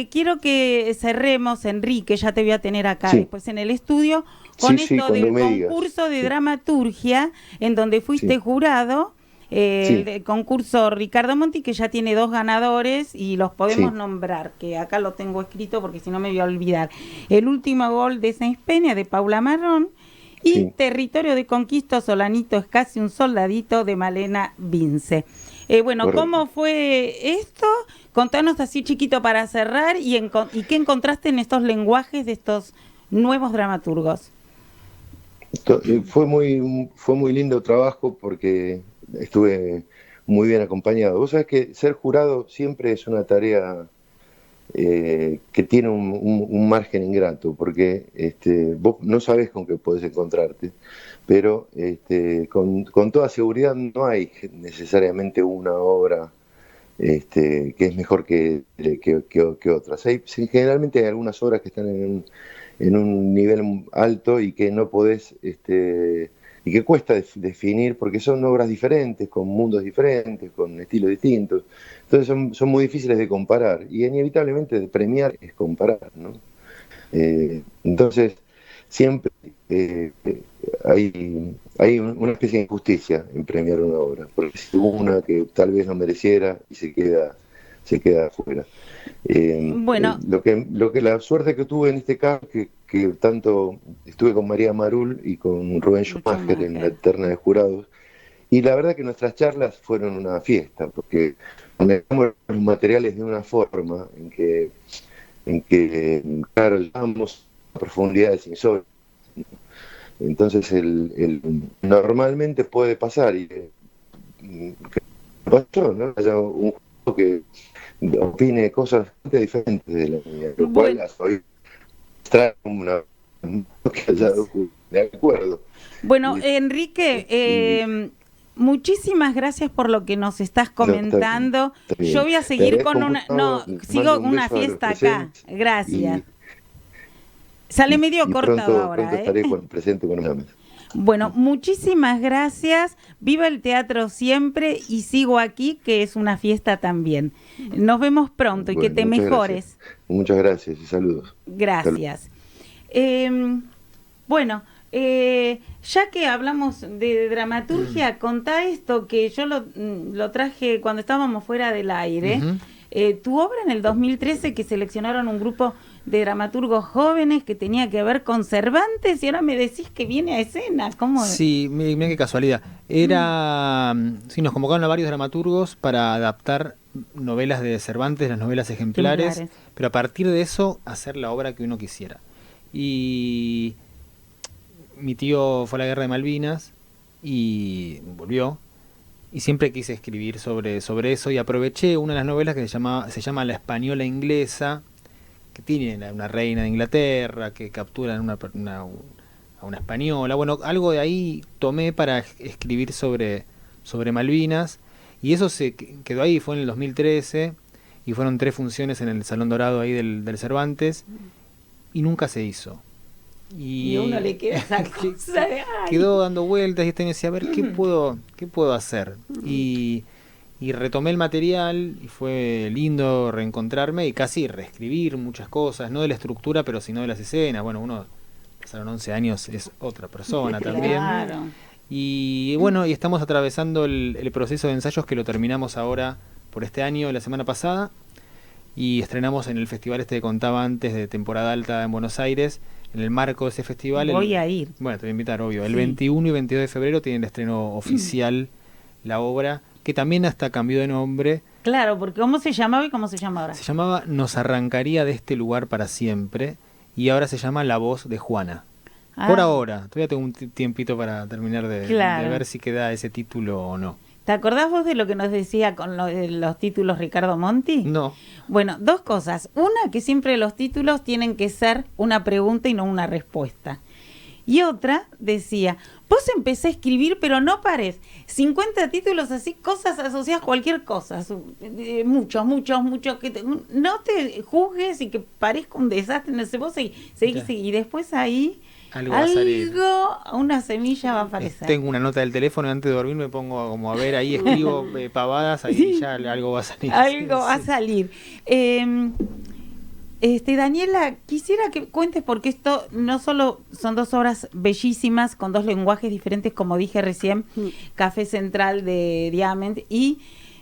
quiero que cerremos, Enrique, ya te voy a tener acá Sí. después en el estudio, con Sí, esto cuando del me digas. concurso de Sí. dramaturgia, en donde fuiste Sí. jurado, Sí. el del concurso Ricardo Monti, que ya tiene 2 ganadores y los podemos Sí. nombrar, que acá lo tengo escrito porque si no me voy a olvidar. El último gol de Sáenz Peña, de Paula Marrón, y Sí. Territorio de Conquista, Solanito es casi un soldadito, de Malena Vince. Bueno, Correcto. ¿cómo fue esto? Contanos así chiquito para cerrar y qué encontraste en estos lenguajes de estos nuevos dramaturgos. Fue muy lindo trabajo porque estuve muy bien acompañado. Vos sabés que ser jurado siempre es una tarea que tiene un margen ingrato, porque vos no sabés con qué podés encontrarte, pero con toda seguridad no hay necesariamente una obra que es mejor que otras. Generalmente hay algunas obras que están en un nivel alto y que no podés, y que cuesta definir porque son obras diferentes, con mundos diferentes, con estilos distintos. Entonces son muy difíciles de comparar y inevitablemente de premiar es comparar, ¿no? Entonces siempre hay una especie de injusticia en premiar una obra, porque si hubo una que tal vez no mereciera y se queda afuera. Bueno. La suerte que tuve en este caso, que tanto estuve con María Marul y con Rubén Schumacher en la terna de jurados, y la verdad que nuestras charlas fueron una fiesta, porque manejamos los materiales de una forma en que claro, llegamos a profundidades insólitas. Entonces, normalmente puede pasar, y pasó, ¿no? Haya un juego que opine cosas diferentes de la mía, lo cual hoy trae una que haya de acuerdo. Bueno, Enrique, muchísimas gracias por lo que nos estás comentando. Está bien. Yo voy a seguir con una... No, sigo con una beso a los fiesta acá. Gracias. Sale medio cortado ahora. Pronto estaré presente con una mesa. Bueno, muchísimas gracias. Viva el teatro siempre y sigo aquí, que es una fiesta también. Nos vemos pronto y que te mejores. Muchas gracias y saludos. Gracias. Bueno, ya que hablamos de dramaturgia, contá esto, que yo lo traje cuando estábamos fuera del aire. Tu obra en el 2013, que seleccionaron un grupo de dramaturgos jóvenes que tenía que ver con Cervantes, y ahora me decís que viene a escena. ¿Cómo es? Sí, mira qué casualidad. Sí, nos convocaron a varios dramaturgos para adaptar novelas de Cervantes, las novelas ejemplares, pero a partir de eso hacer la obra que uno quisiera. Y mi tío fue a la guerra de Malvinas y volvió, y siempre quise escribir sobre eso, y aproveché una de las novelas que se llama La Española Inglesa, que tiene una reina de Inglaterra que capturan a una española. Bueno, algo de ahí tomé para escribir sobre Malvinas, y eso se quedó ahí. Fue en el 2013 y fueron 3 funciones en el Salón Dorado ahí del Cervantes, y nunca se hizo. Y a uno le queda esa cosa de, ay. Quedó dando vueltas, y me decía, a ver, ¿qué puedo hacer? Y retomé el material, y fue lindo reencontrarme y casi reescribir muchas cosas, no de la estructura, pero sino de las escenas. Bueno, uno, pasaron 11 años, es otra persona también. Claro. Y bueno, y estamos atravesando el proceso de ensayos, que lo terminamos ahora por este año, la semana pasada, y estrenamos en el festival que contaba antes, de temporada alta en Buenos Aires. En el marco de ese festival... Voy a ir. Bueno, te voy a invitar, obvio. Sí. El 21 y 22 de febrero tiene el estreno oficial la obra, que también hasta cambió de nombre. Claro, porque ¿cómo se llamaba y cómo se llama ahora? Se llamaba Nos arrancaría de este lugar para siempre, y ahora se llama La voz de Juana. Ah. Por ahora. Todavía tengo un tiempito para terminar de ver si queda ese título o no. ¿Te acordás vos de lo que nos decía con los títulos Ricardo Monti? No. Bueno, 2 cosas. Una, que siempre los títulos tienen que ser una pregunta y no una respuesta. Y otra, decía, vos empecé a escribir, pero no pares. 50 títulos así, cosas asociadas a cualquier cosa. Muchos. No te juzgues y que parezca un desastre. No sé, vos seguís. Y después ahí... Algo va a salir. Una semilla va a aparecer. Tengo una nota del teléfono, y antes de dormir me pongo como a ver, ahí escribo pavadas, ahí Sí. ya algo va a salir. Algo va a salir. Daniela, quisiera que cuentes, porque esto no solo son 2 obras bellísimas, con 2 lenguajes diferentes, como dije recién, Café Central de Diamant y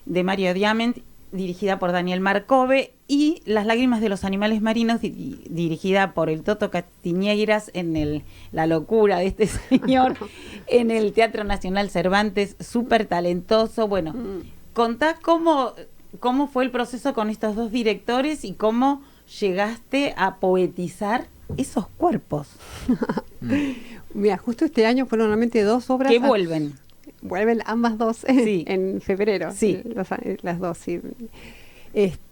de Mario Diamant, dirigida por Daniel Marcove, y Las lágrimas de los animales marinos, dirigida por el Toto Castiñeiras, en la locura de este señor, en el Teatro Nacional Cervantes, súper talentoso. Bueno, contá cómo fue el proceso con estos 2 directores y cómo llegaste a poetizar esos cuerpos. Mira, justo este año fueron realmente 2 obras que vuelven. Vuelven ambas 2 Sí. en febrero. Sí. Las 2, sí.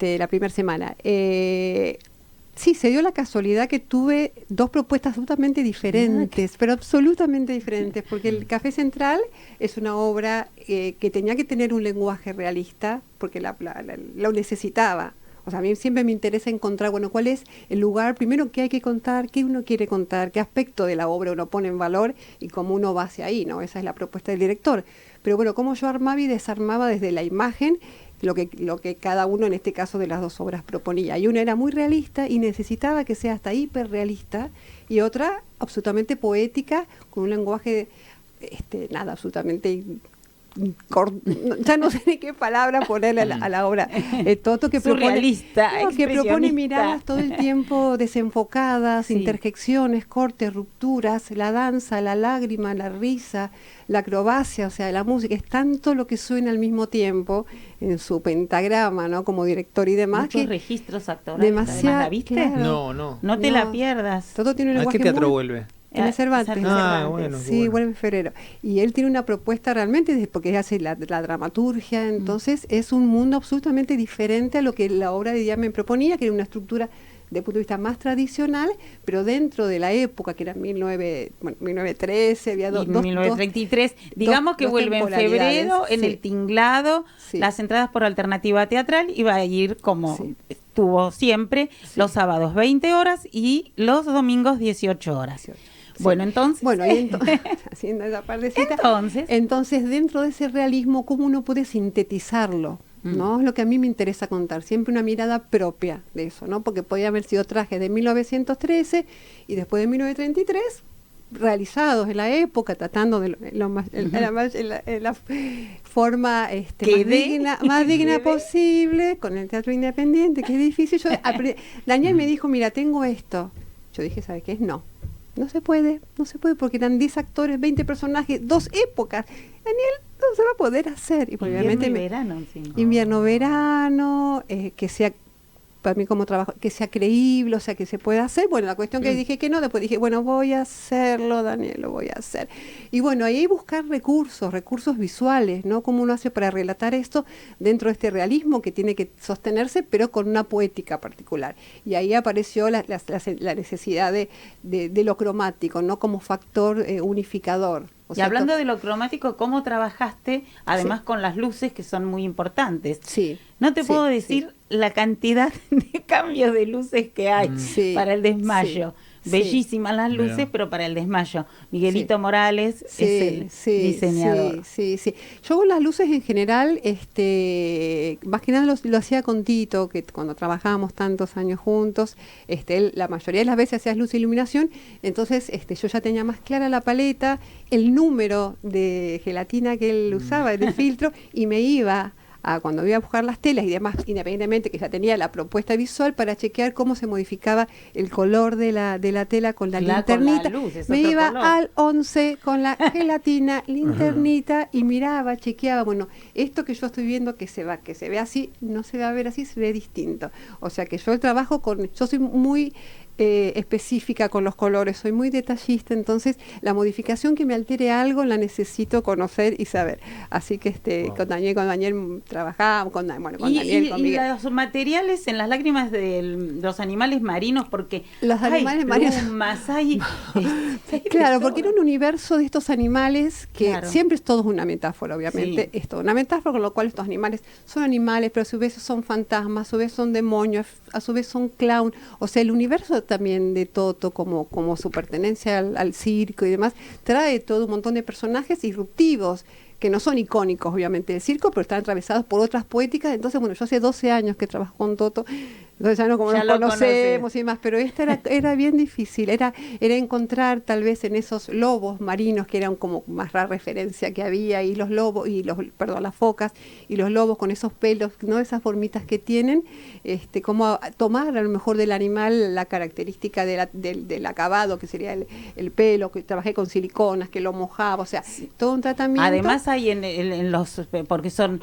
La primera semana. Sí, se dio la casualidad que tuve 2 propuestas absolutamente diferentes, pero absolutamente diferentes, porque el Café Central es una obra que tenía que tener un lenguaje realista, porque lo necesitaba. O sea, a mí siempre me interesa encontrar, bueno, cuál es el lugar, primero, qué hay que contar, qué uno quiere contar, qué aspecto de la obra uno pone en valor y cómo uno va hacia ahí, ¿no? Esa es la propuesta del director. Pero bueno, cómo yo armaba y desarmaba desde la imagen lo que cada uno, en este caso, de las 2 obras proponía. Y una era muy realista y necesitaba que sea hasta hiperrealista, y otra absolutamente poética, con un lenguaje, absolutamente... ya no sé ni qué palabra ponerle a la obra. Toto, que propone miradas todo el tiempo desenfocadas, sí. Interjecciones, cortes, rupturas, la danza, la lágrima, la risa, la acrobacia, o sea, la música, es tanto lo que suena al mismo tiempo en su pentagrama, ¿no? Como director y demás. Muchos registros actorales. Además, ¿la viste? Claro. No te la pierdas. Todo tiene un ¿A lenguaje qué teatro vuelve? En el Cervantes. Bueno, sí, bueno. vuelve en febrero. Y él tiene una propuesta realmente, porque hace la dramaturgia, entonces es un mundo absolutamente diferente a lo que la obra de Diamant proponía, que era una estructura de punto de vista más tradicional, pero dentro de la época, que era 1913, había 1933, digamos que vuelve en febrero, en el Tinglado, sí. Las entradas por alternativa teatral, y va a ir como estuvo siempre, los sábados 20 horas y los domingos 18 horas. Bueno, entonces... Bueno, y haciendo esa partecita, entonces, dentro de ese realismo, ¿cómo uno puede sintetizarlo? ¿No? Es lo que a mí me interesa contar, siempre una mirada propia de eso, ¿no? Porque podía haber sido trajes de 1913 y después de 1933, realizados en la época, tratando de la forma más digna posible, con el teatro independiente, que es difícil. Daniel me dijo, mira, tengo esto. Yo dije, ¿sabes qué? No se puede porque eran 10 actores, 20 personajes, 2 épocas. Daniel, no se va a poder hacer. Y obviamente verano, encima. Invierno, verano, que sea para mí como trabajo, que sea creíble, o sea, que se pueda hacer. Bueno, la cuestión que dije que no, después dije, bueno, voy a hacerlo, Daniel, lo voy a hacer. Y bueno, ahí buscar recursos visuales, ¿no? Cómo uno hace para relatar esto dentro de este realismo que tiene que sostenerse, pero con una poética particular. Y ahí apareció la necesidad de lo cromático, ¿no? Como factor unificador. O y sea, hablando de lo cromático, ¿cómo trabajaste? Además con las luces que son muy importantes. Sí. No te Sí, puedo decir la cantidad de cambios de luces que hay Sí, para el desmayo. sí, Bellísimas las luces, Mira. pero para el desmayo. Miguelito Sí. Morales Sí, es el diseñador. Sí. Yo con las luces en general, más que nada lo hacía con Tito, que cuando trabajábamos tantos años juntos, él la mayoría de las veces hacía luz e iluminación, entonces yo ya tenía más clara la paleta, el número de gelatina que él usaba, del filtro, y me iba cuando iba a buscar las telas y demás, independientemente que ya tenía la propuesta visual para chequear cómo se modificaba el color de la tela con la linternita. Con la luz, es Me otro iba color. al 11 con la gelatina, linternita y miraba, chequeaba, bueno, esto que yo estoy viendo que se ve así, no se va a ver así, se ve distinto. O sea que yo yo soy muy específica con los colores, soy muy detallista, entonces la modificación que me altere algo la necesito conocer y saber. Así que con Daniel trabajábamos, con Daniel, con Y Miguel. los materiales en las lágrimas de los animales marinos, porque Los animales marinos. plumas, hay Claro, porque era un universo de estos animales que Claro. siempre es todo una metáfora, obviamente. Sí. Es toda una metáfora, con lo cual estos animales son animales, pero a su vez son fantasmas, a su vez son demonios, a su vez son clown. O sea, el universo también de Toto, como su pertenencia al circo y demás, trae todo un montón de personajes disruptivos que no son icónicos, obviamente, del circo, pero están atravesados por otras poéticas. Entonces, bueno, yo hace 12 años que trabajo con Toto, entonces ya no como Ya nos lo conocemos conoces. y demás, pero era bien difícil, era encontrar tal vez en esos lobos marinos, que eran como más la referencia que había, y los lobos, las focas, y los lobos con esos pelos, ¿no? Esas formitas que tienen, como tomar a lo mejor del animal la característica del acabado, que sería el pelo, que trabajé con siliconas, que lo mojaba, o sea, todo un tratamiento. Además hay en los, porque son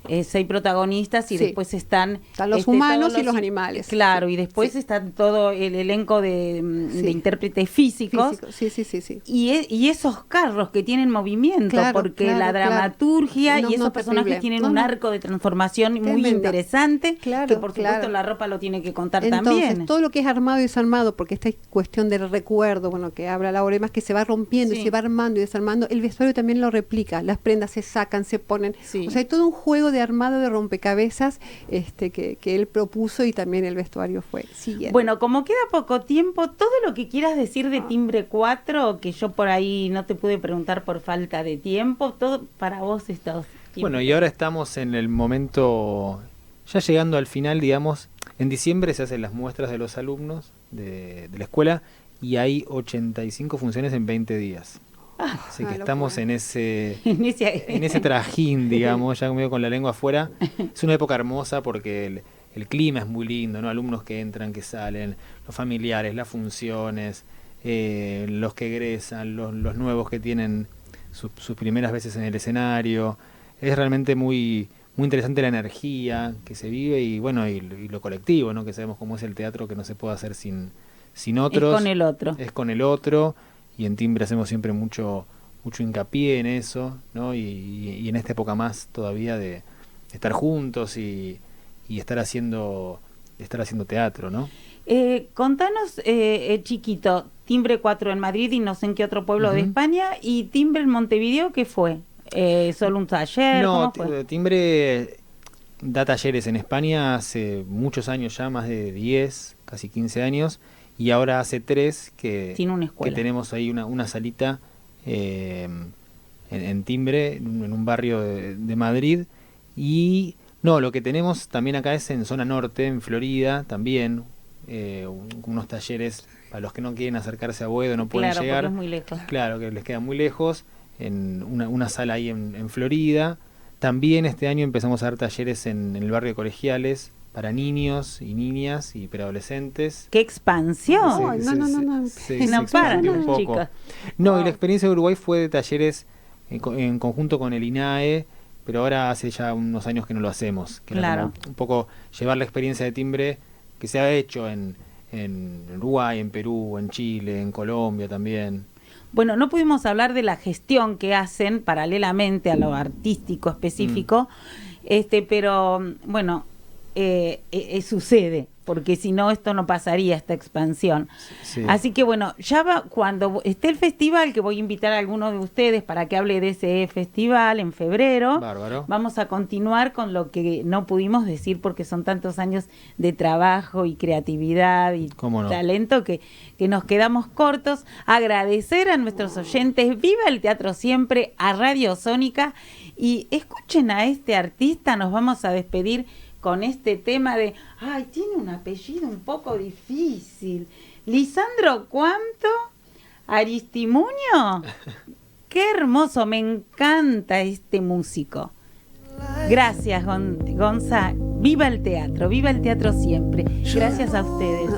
6 protagonistas y Sí. después están Los humanos todos y los animales. Claro, Sí. y después Sí. está todo el elenco de Sí. intérpretes físicos. Físico. Sí. Y esos carros que tienen movimiento, Claro, porque claro, la dramaturgia No, y esos no, personajes terrible. tienen No, un no. arco de transformación muy Tremendo. interesante, Claro, que por supuesto claro. la ropa lo tiene que contar Entonces, también. todo lo que es armado y desarmado, porque esta cuestión del recuerdo, bueno, que habla Laura, y más que se va rompiendo Sí. y se va armando y desarmando, el vestuario también lo replica, las prendas se sacan, se ponen, Sí. o sea, hay todo un juego de armado de rompecabezas que él propuso, y también el vestuario fue siguiente. Bueno, como queda poco tiempo, todo lo que quieras decir de Timbre 4, que yo por ahí no te pude preguntar por falta de tiempo, todo para vos estos tiempos. Bueno, y ahora estamos en el momento, ya llegando al final, digamos, en diciembre se hacen las muestras de los alumnos de la escuela y hay 85 funciones en 20 días. Así que una estamos locura. en ese Inicia- en ese trajín, digamos, ya medio con la lengua afuera. Es una época hermosa porque el clima es muy lindo, ¿no? Alumnos que entran, que salen, los familiares, las funciones, los que egresan, los nuevos que tienen sus primeras veces en el escenario. Es realmente muy interesante la energía que se vive y bueno, y lo colectivo, ¿no? Que sabemos cómo es el teatro, que no se puede hacer sin otros. Es con el otro. Es con el otro, y en Timbre hacemos siempre mucho hincapié en eso, ¿no? Y en esta época más todavía de estar juntos y estar haciendo teatro, ¿no? Contanos, chiquito, Timbre 4 en Madrid y no sé en qué otro pueblo de Ujú. España, y Timbre en Montevideo, ¿qué fue? ¿Solo un taller? No, ¿Cómo fue? Timbre da talleres en España hace muchos años ya, más de 10, casi 15 años, y ahora hace 3 que Tiene una escuela. que tenemos ahí una salita en Timbre, en un barrio de Madrid. Y no, lo que tenemos también acá es en zona norte, en Florida, también unos talleres para los que no quieren acercarse a Boedo, no pueden Claro, llegar. porque es muy lejos. Claro, que les queda muy lejos, en una sala ahí en Florida. También este año empezamos a dar talleres en el barrio de Colegiales para niños y niñas y preadolescentes. ¡Qué expansión! Sí. Ay, no. Se No paran expandió las un poco. chicas. No, y Wow. la experiencia de Uruguay fue de talleres en conjunto con el INAE, pero ahora hace ya unos años que no lo hacemos. Que era Claro. como un poco llevar la experiencia de Timbre que se ha hecho en Uruguay, en Perú, en Chile, en Colombia también. Bueno, no pudimos hablar de la gestión que hacen paralelamente a lo artístico específico, pero bueno, sucede, porque si no esto no pasaría, esta expansión. Sí. Así que bueno, ya va, cuando esté el festival, que voy a invitar a alguno de ustedes para que hable de ese festival en febrero, Bárbaro. vamos a continuar con lo que no pudimos decir porque son tantos años de trabajo y creatividad y ¿Cómo no? talento que nos quedamos cortos. Agradecer a nuestros oyentes, viva el teatro siempre, a Radio Sónica, y escuchen a este artista. Nos vamos a despedir con este tema de, ay, tiene un apellido un poco difícil. Lisandro, ¿cuánto? ¿Aristimuño? Qué hermoso, me encanta este músico. Gracias, Gonza. Viva el teatro siempre. Gracias a ustedes.